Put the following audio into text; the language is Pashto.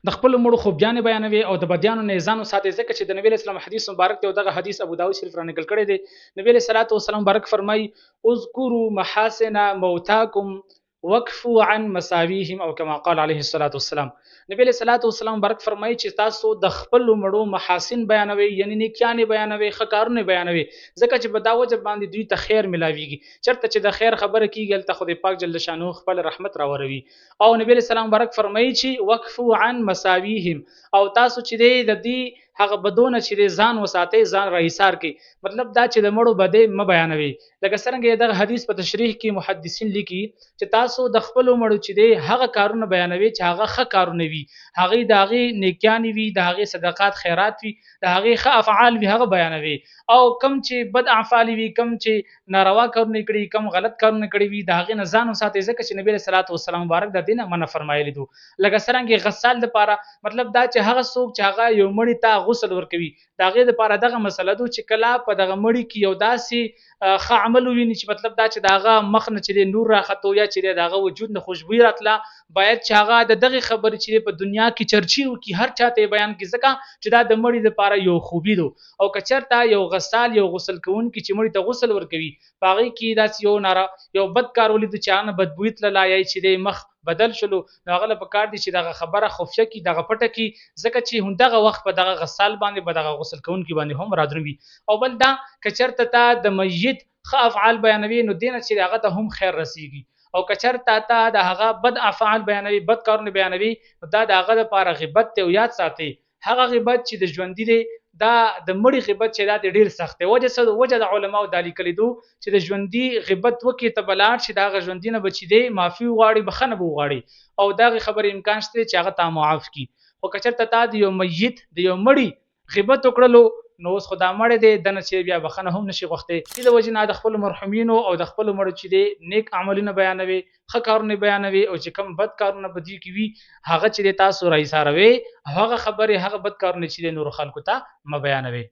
د خپل مړو خوبیان بیانوي او د بدیانو نه ځان ساتي، ځکه چې د نبی اسلام حدیث مبارک ته دغه حدیث ابو داود شریف را نقل کړی دی. نبی صلی الله علیه وسلم مبارک فرمای اذکروا محاسن موتاکم وقفوا عن مساویهم او کما قال علیه الصلاۃ والسلام. نبی صلی الله علیه وسلم مبارک فرمای چې تاسو د خپل مړو محاسن بیانوي، یعنی نیکیانه بیانوي، ښه کارونه بیانوي، ځکه چې په دا وجه باندې دوی ته خیر ملاويږي. چرته چې د خیر خبره کیږي ته خدای پاک جل شانو خپل رحمت راوروي. او نبی صلی الله مبارک فرمایي چې وقفوا عن مساویهم، او تاسو چې د دې هغه بدونه چې ځان وساتئ، ځان راهیسار کی، مطلب دا چې د مړو بده م بیانوي. لکه څنګه دغه حدیث په تشریح کې محدثین لیکي چې تاسو د خپل مړو چې هغه کارونه بیانوي چې هغه ښه کارونه وي، هغه د هغه نیکیان وي، د هغه صدقات خیرات وي، د هغه ښه افعال وي، هغه بیانوي. او کم چې بد افعال وي، کم چې ناروا کارونه کړي، کم غلط کارونه کړي وي، د هغه نه ځان وساتئ، ځکه چې نبی صلی الله علیه وسلم مبارک د دینه منع فرمایلی دي. لکه څنګه غسال لپاره مطلب دا چې هغه څوک چې هغه یو مړی ته غسل ورکوي، دا غي لپاره دغه مسله ده چې کله په دغه مړی کې یو داسي ښه عمل ویني چې مطلب دا چې داغه مخ نه چې نور راخته یا چې داغه وجود نه خوشبوئی راتله، باید چې هغه د دغه خبرې چې په دنیا کې چرچی وکي، هر چاته بیان کی، ځکه چې دا د مړی لپاره یو خوبي ده. او کچرته یو غسال یو غسل کوون کی چې مړی ته غسل ورکوي، باغی کې داس یو بد کار ولید چې ان بدبوئی تل لایي چې د مخ بدل شلو، نو هغه په کار دي چې دغه خبره خفشه کی، دغه پټه کی، ځکه چې هندغه وخت په دغه غسال باندې په دغه غسل کوون کی باندې هم رادروي. او بل دا کچرته ته د میت ښه افعال بیانوي، نو دینه چې هغه ته هم خیر رسیږي. او کچرته ته د هغه بد افعال بیانوي، بد کارونه بیانوي، دا د هغه لپاره غیبت ته یاد ساتي. هغه غیبت چې د ژوند دي دا د مړي غیبت چې دا ډیر سخت دی. وجه د علماو د لیکلي دو چې د ژوندۍ غیبت وکي ته بلار چې دا غ ژوندینه بچی دی معافي غواړي، بخنه بو غواړي، او دا خبر امکان شته چې هغه ته معاف کی. خو کچرته تا د یو میت د یو مړي غیبت وکړلو، نو اوس خدا مړ دی دنه چې بیا بخنه هم نشي غوښته. د وجه نه د خپل مرحومینو او د خپل مړو چې دی نیک عملونه بیانوي، ښه کارونه بیانوي، او چې کم بد کارونه بدی کی وي هغه چې تاسو راي ساروي، هغه خبره هغه بد کارونه چې نور خلکو ته م بیانوي.